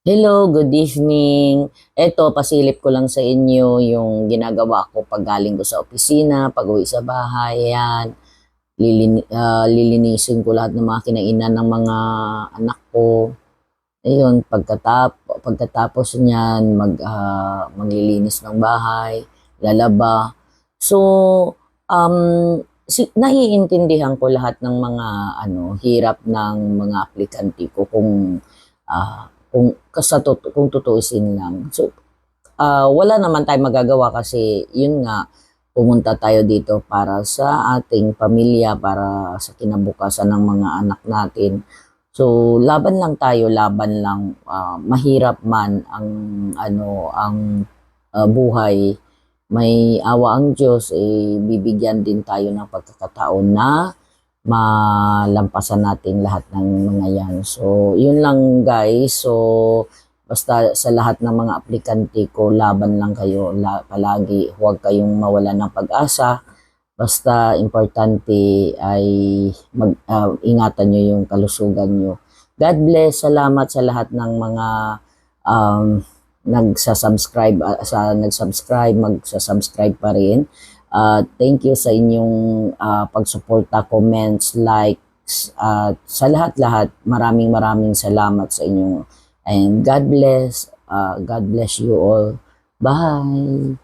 Hello, good evening. Eto, pasilip ko lang sa inyo yung ginagawa ko pag galing ko sa opisina, pag uwi sa bahay, yan. Lilinisin ko lahat ng mga kinainan ng mga anak ko. Ayun, pagkatapos niyan, maglilinis ng bahay, lalaba. So, naiintindihan ko lahat ng mga hirap ng mga aplikante ko kung tutuusin lang. So, wala naman tayong magagawa kasi yun nga, pumunta tayo dito para sa ating pamilya, para sa kinabukasan ng mga anak natin. So, laban lang tayo, laban lang. Mahirap man ang buhay. May awa ang Diyos, bibigyan din tayo ng pagkakataon na malampasan natin lahat ng mga yan. So, yun lang guys. So, basta sa lahat ng mga aplikante ko, laban lang kayo palagi. Huwag kayong mawalan ng pag-asa. Basta importante ay ingatan nyo yung kalusugan nyo. God bless. Salamat sa lahat ng mga um, magsasubscribe pa rin. Thank you sa inyong pagsuporta, comments, likes, at sa lahat-lahat, maraming salamat sa inyo. And God bless you all. Bye!